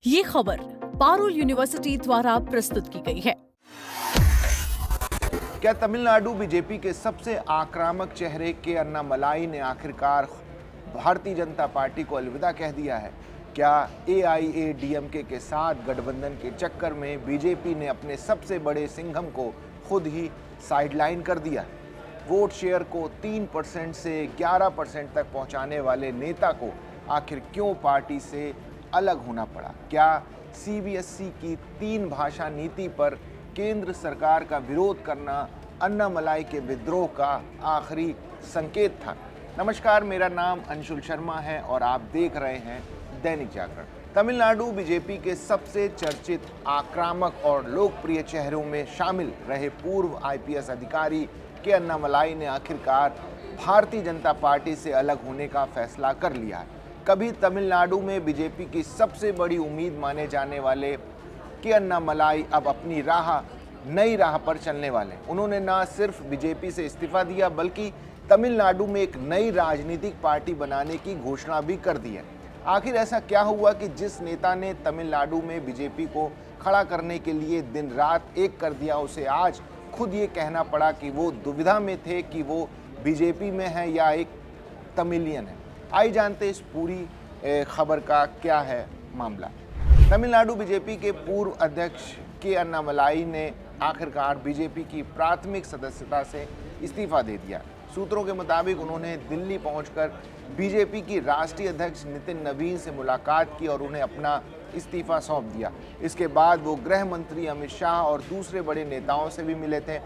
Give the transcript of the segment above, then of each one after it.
ये खबर पारुल यूनिवर्सिटी द्वारा प्रस्तुत की गई है। क्या तमिलनाडु बीजेपी के सबसे आक्रामक चेहरे के अन्नामलाई ने आखिरकार भारतीय जनता पार्टी को अलविदा कह दिया है? क्या एआईएडीएमके के साथ गठबंधन के चक्कर में बीजेपी ने अपने सबसे बड़े सिंघम को खुद ही साइडलाइन कर दिया? वोट शेयर को 3% से 11% तक पहुंचाने वाले नेता को आखिर क्यों पार्टी से अलग होना पड़ा? क्या सीबीएसई की 3 भाषा नीति पर केंद्र सरकार का विरोध करना अन्नामलाई के विद्रोह का आखिरी संकेत था? नमस्कार, मेरा नाम अंशुल शर्मा है और आप देख रहे हैं दैनिक जागरण। तमिलनाडु बीजेपी के सबसे चर्चित, आक्रामक और लोकप्रिय चेहरों में शामिल रहे पूर्व आईपीएस अधिकारी के अन्नामलाई ने आखिरकार भारतीय जनता पार्टी से अलग होने का फैसला कर लिया है। कभी तमिलनाडु में बीजेपी की सबसे बड़ी उम्मीद माने जाने वाले के अन्नामलाई अब अपनी नई राह पर चलने वाले। उन्होंने न सिर्फ बीजेपी से इस्तीफा दिया बल्कि तमिलनाडु में एक नई राजनीतिक पार्टी बनाने की घोषणा भी कर दी है। आखिर ऐसा क्या हुआ कि जिस नेता ने तमिलनाडु में बीजेपी को खड़ा करने के लिए दिन रात एक कर दिया, उसे आज खुद ये कहना पड़ा कि वो दुविधा में थे कि वो बीजेपी में है या एक तमिलियन है। आइए जानते इस पूरी खबर का क्या है मामला। तमिलनाडु बीजेपी के पूर्व अध्यक्ष के अन्नामलाई ने आखिरकार बीजेपी की प्राथमिक सदस्यता से इस्तीफा दे दिया। सूत्रों के मुताबिक उन्होंने दिल्ली पहुंचकर बीजेपी की राष्ट्रीय अध्यक्ष नितिन नवीन से मुलाकात की और उन्हें अपना इस्तीफा सौंप दिया। इसके बाद वो गृह मंत्री अमित शाह और दूसरे बड़े नेताओं से भी मिले थे।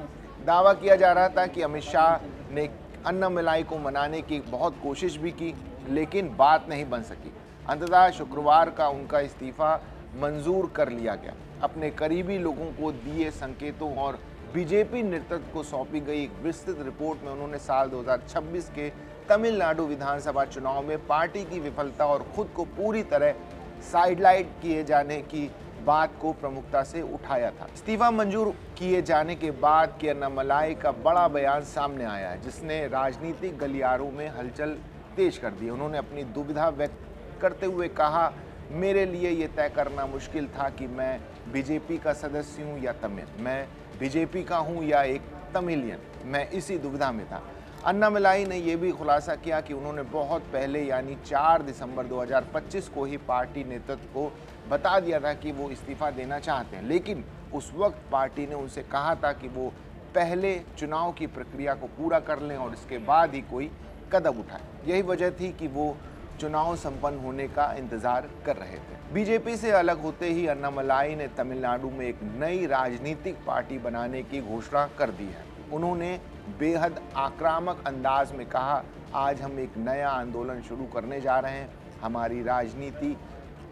दावा किया जा रहा था कि अमित शाह ने अन्नामलाई को मनाने की बहुत कोशिश भी की, लेकिन बात नहीं बन सकी। अंततः शुक्रवार का उनका इस्तीफा मंजूर कर लिया गया। अपने करीबी लोगों को दिए संकेतों और बीजेपी नेतृत्व को सौंपी गई एक विस्तृत रिपोर्ट में उन्होंने साल 2026 के तमिलनाडु विधानसभा चुनाव में पार्टी की विफलता और खुद को पूरी तरह साइडलाइन किए जाने की बात को प्रमुखता से उठाया था। इस्तीफा मंजूर किए जाने के बाद के अन्नामलाई का बड़ा बयान सामने आया है, जिसने राजनीतिक गलियारों में हलचल तेज कर दी। उन्होंने अपनी दुविधा व्यक्त करते हुए कहा, मेरे लिए ये तय करना मुश्किल था कि मैं बीजेपी का सदस्य हूँ या तमिल, मैं बीजेपी का हूँ या एक तमिलियन, मैं इसी दुविधा में था। अन्नामलाई ने यह भी खुलासा किया कि उन्होंने बहुत पहले यानी 4 दिसंबर 2025 को ही पार्टी नेतृत्व को बता दिया था कि वो इस्तीफा देना चाहते हैं, लेकिन उस वक्त पार्टी ने उनसे कहा था कि वो पहले चुनाव की प्रक्रिया को पूरा कर लें और इसके बाद ही कोई कदम उठाए। यही वजह थी कि वो चुनाव संपन्न होने का इंतजार कर रहे थे। बीजेपी से अलग होते ही अन्नामलाई ने तमिलनाडु में एक नई राजनीतिक पार्टी बनाने की घोषणा कर दी है। उन्होंने बेहद आक्रामक अंदाज में कहा, आज हम एक नया आंदोलन शुरू करने जा रहे हैं। हमारी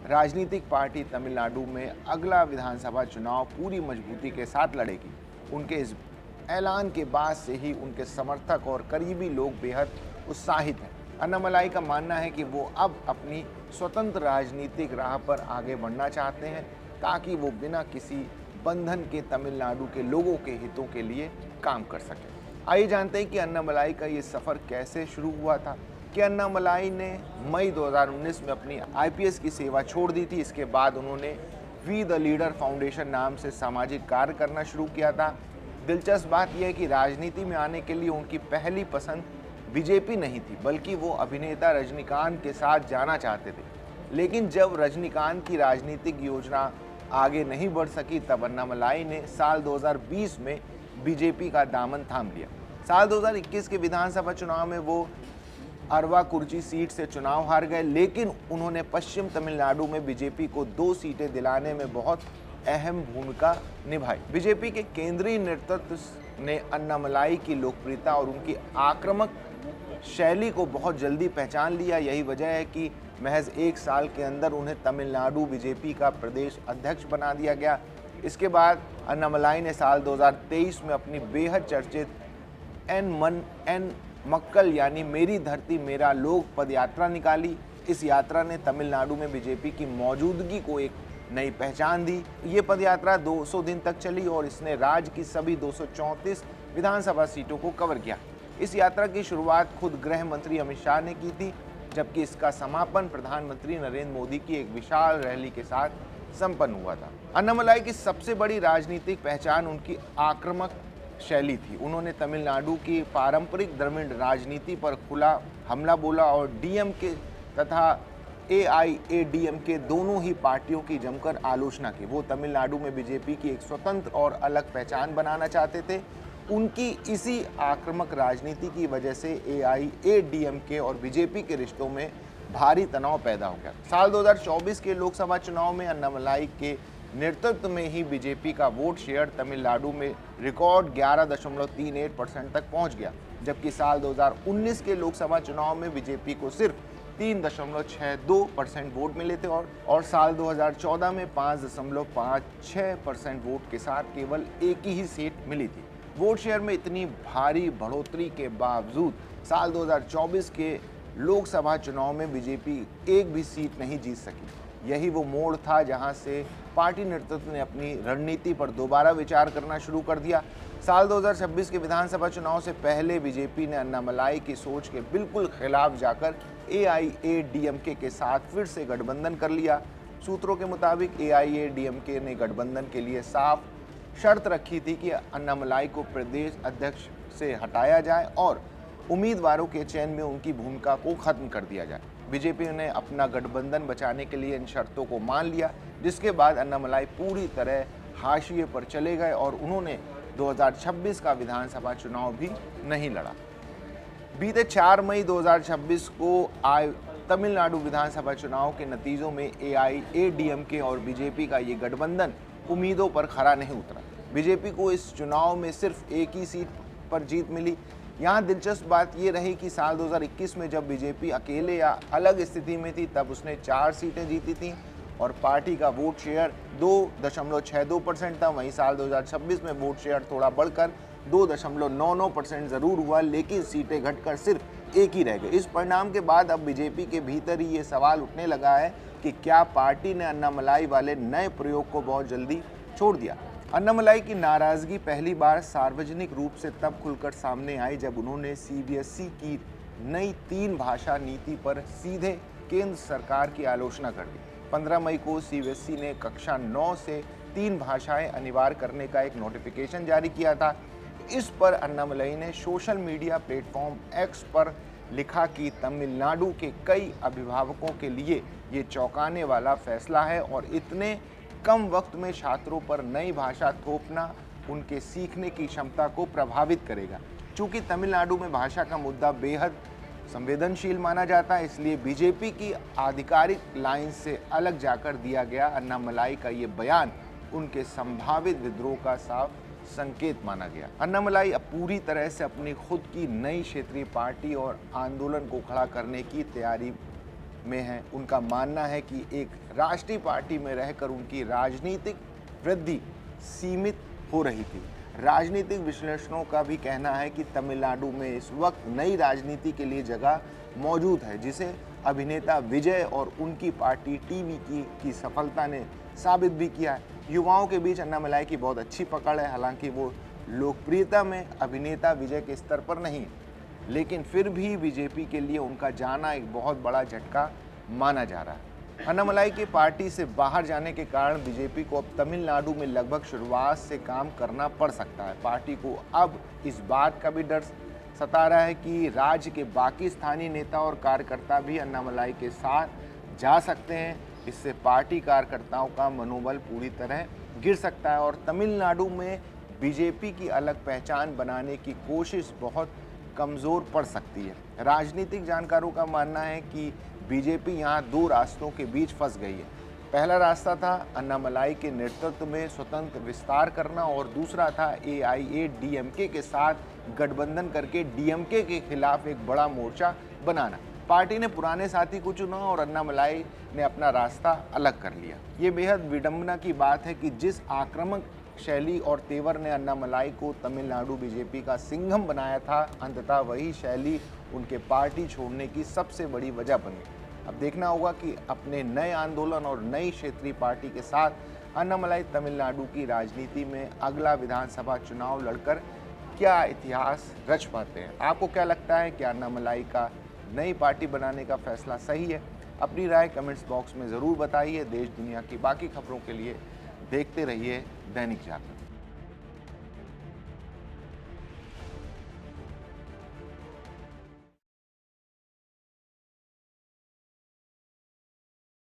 राजनीतिक पार्टी तमिलनाडु में अगला विधानसभा चुनाव पूरी मजबूती के साथ लड़ेगी। उनके इस ऐलान के बाद से ही उनके समर्थक और करीबी लोग बेहद उत्साहित हैं। अन्नामलाई का मानना है कि वो अब अपनी स्वतंत्र राजनीतिक राह पर आगे बढ़ना चाहते हैं ताकि वो बिना किसी बंधन के तमिलनाडु के लोगों के हितों के लिए काम कर सकें। आइए जानते हैं कि अन्नामलाई का ये सफ़र कैसे शुरू हुआ था। कि अन्नामलाई ने मई 2019 में अपनी आईपीएस की सेवा छोड़ दी थी। इसके बाद उन्होंने वी द लीडर फाउंडेशन नाम से सामाजिक कार्य करना शुरू किया था। दिलचस्प बात यह है कि राजनीति में आने के लिए उनकी पहली पसंद बीजेपी नहीं थी, बल्कि वो अभिनेता रजनीकांत के साथ जाना चाहते थे। लेकिन जब रजनीकांत की राजनीतिक योजना आगे नहीं बढ़ सकी, तब अन्नामलाई ने साल 2020 में बीजेपी का दामन थाम लिया। साल 2021 के विधानसभा चुनाव में वो अरवाकुरुची सीट से चुनाव हार गए, लेकिन उन्होंने पश्चिम तमिलनाडु में बीजेपी को 2 सीटें दिलाने में बहुत अहम भूमिका निभाई। बीजेपी के केंद्रीय नेतृत्व ने अन्नामलाई की लोकप्रियता और उनकी आक्रामक शैली को बहुत जल्दी पहचान लिया। यही वजह है कि महज 1 साल के अंदर उन्हें तमिलनाडु बीजेपी का प्रदेश अध्यक्ष बना दिया गया। इसके बाद अन्नामलाई ने साल 2023 में अपनी बेहद चर्चित एन मक्कल यानी मेरी धरती मेरा लोग पदयात्रा निकाली। इस यात्रा ने तमिलनाडु में बीजेपी की मौजूदगी को एक नई पहचान दी। ये पदयात्रा 200 दिन तक चली और इसने राज्य की सभी 234 विधानसभा सीटों को कवर किया। इस यात्रा की शुरुआत खुद गृह मंत्री अमित शाह ने की थी, जबकि इसका समापन प्रधानमंत्री नरेंद्र मोदी की एक विशाल रैली के साथ संपन्न हुआ था। अन्नामलाई की सबसे बड़ी राजनीतिक पहचान उनकी आक्रामक शैली थी। उन्होंने तमिलनाडु की पारंपरिक द्रविड़ राजनीति पर खुला हमला बोला और डीएमके तथा एआईएडीएमके दोनों ही पार्टियों की जमकर आलोचना की। वो तमिलनाडु में बीजेपी की एक स्वतंत्र और अलग पहचान बनाना चाहते थे। उनकी इसी आक्रामक राजनीति की वजह से एआईएडीएमके और बीजेपी के रिश्तों में भारी तनाव पैदा हो गया। साल 2024 के लोकसभा चुनाव में अन्नामलाई के नेतृत्व में ही बीजेपी का वोट शेयर तमिलनाडु में रिकॉर्ड 11.38% तक पहुंच गया, जबकि साल 2019 के लोकसभा चुनाव में बीजेपी को सिर्फ 3.62% वोट मिले थे और साल 2014 में 5.56% वोट के साथ केवल एक ही सीट मिली थी। वोट शेयर में इतनी भारी बढ़ोतरी के बावजूद साल 2024 के लोकसभा चुनाव में बीजेपी एक भी सीट नहीं जीत सकी। यही वो मोड़ था जहां से पार्टी नेतृत्व ने अपनी रणनीति पर दोबारा विचार करना शुरू कर दिया। साल 2026 के विधानसभा चुनाव से पहले बीजेपी ने अन्नामलाई की सोच के बिल्कुल खिलाफ जाकर एआईएडीएमके के साथ फिर से गठबंधन कर लिया। सूत्रों के मुताबिक एआईएडीएमके ने गठबंधन के लिए साफ शर्त रखी थी कि अन्नामलाई को प्रदेश अध्यक्ष से हटाया जाए और उम्मीदवारों के चयन में उनकी भूमिका को खत्म कर दिया जाए। बीजेपी ने अपना गठबंधन बचाने के लिए इन शर्तों को मान लिया, जिसके बाद अन्नामलाई पूरी तरह हाशिए पर चले गए और उन्होंने 2026 का विधानसभा चुनाव भी नहीं लड़ा। बीते 4 मई 2026 को आए तमिलनाडु विधानसभा चुनाव के नतीजों में एआईएडीएमके और बीजेपी का ये गठबंधन उम्मीदों पर खरा नहीं उतरा। बीजेपी को इस चुनाव में सिर्फ एक ही सीट पर जीत मिली। यहाँ दिलचस्प बात ये रही कि साल 2021 में जब बीजेपी अकेले या अलग स्थिति में थी तब उसने 4 सीटें जीती थीं और पार्टी का वोट शेयर 2.62% था। वहीं साल 2026 में वोट शेयर थोड़ा बढ़कर 2.99% ज़रूर हुआ, लेकिन सीटें घटकर सिर्फ एक ही रह गई। इस परिणाम के बाद अब बीजेपी के भीतर ही ये सवाल उठने लगा है कि क्या पार्टी ने अन्नामलाई वाले नए प्रयोग को बहुत जल्दी छोड़ दिया। अन्नामलाई की नाराजगी पहली बार सार्वजनिक रूप से तब खुलकर सामने आई जब उन्होंने सीबीएसई की नई 3 भाषा नीति पर सीधे केंद्र सरकार की आलोचना कर दी। 15 मई को सीबीएसई ने कक्षा 9 से 3 भाषाएं अनिवार्य करने का एक नोटिफिकेशन जारी किया था। इस पर अन्नामलाई ने सोशल मीडिया प्लेटफॉर्म एक्स पर लिखा कि तमिलनाडु के कई अभिभावकों के लिए ये चौंकाने वाला फैसला है और इतने कम वक्त में छात्रों पर नई भाषा थोपना उनके सीखने की क्षमता को प्रभावित करेगा। चूँकि तमिलनाडु में भाषा का मुद्दा बेहद संवेदनशील माना जाता है, इसलिए बीजेपी की आधिकारिक लाइन से अलग जाकर दिया गया अन्नामलाई का ये बयान उनके संभावित विद्रोह का साफ संकेत माना गया। अन्नामलाई अब पूरी तरह से अपनी खुद की नई क्षेत्रीय पार्टी और आंदोलन को खड़ा करने की तैयारी में है। उनका मानना है कि एक राष्ट्रीय पार्टी में रहकर उनकी राजनीतिक वृद्धि सीमित हो रही थी। राजनीतिक विश्लेषकों का भी कहना है कि तमिलनाडु में इस वक्त नई राजनीति के लिए जगह मौजूद है, जिसे अभिनेता विजय और उनकी पार्टी टीवीके की सफलता ने साबित भी किया है। युवाओं के बीच अन्नामलाई की बहुत अच्छी पकड़ है। हालांकि वो लोकप्रियता में अभिनेता विजय के स्तर पर नहीं, लेकिन फिर भी बीजेपी के लिए उनका जाना एक बहुत बड़ा झटका माना जा रहा है। अन्नामलाई की पार्टी से बाहर जाने के कारण बीजेपी को अब तमिलनाडु में लगभग शुरुआत से काम करना पड़ सकता है। पार्टी को अब इस बात का भी डर सता रहा है कि राज्य के बाकी स्थानीय नेता और कार्यकर्ता भी अन्नामलाई के साथ जा सकते हैं। इससे पार्टी कार्यकर्ताओं का मनोबल पूरी तरह गिर सकता है और तमिलनाडु में बीजेपी की अलग पहचान बनाने की कोशिश बहुत कमज़ोर पड़ सकती है। राजनीतिक जानकारों का मानना है कि बीजेपी यहाँ 2 रास्तों के बीच फंस गई है। पहला रास्ता था अन्नामलाई के नेतृत्व में स्वतंत्र विस्तार करना और दूसरा था एआईएडीएमके के साथ गठबंधन करके डीएमके के खिलाफ एक बड़ा मोर्चा बनाना। पार्टी ने पुराने साथी को चुना और अन्नामलाई ने अपना रास्ता अलग कर लिया। ये बेहद विडंबना की बात है कि जिस आक्रामक शैली और तेवर ने अन्नामलाई को तमिलनाडु बीजेपी का सिंघम बनाया था, अंततः वही शैली उनके पार्टी छोड़ने की सबसे बड़ी वजह बन गई। अब देखना होगा कि अपने नए आंदोलन और नई क्षेत्रीय पार्टी के साथ अन्नामलाई तमिलनाडु की राजनीति में अगला विधानसभा चुनाव लड़कर क्या इतिहास रच पाते हैं। आपको क्या लगता है कि अन्नामलाई का नई पार्टी बनाने का फैसला सही है? अपनी राय कमेंट्स बॉक्स में ज़रूर बताइए। देश दुनिया की बाकी खबरों के लिए देखते रहिए दैनिक जागरण।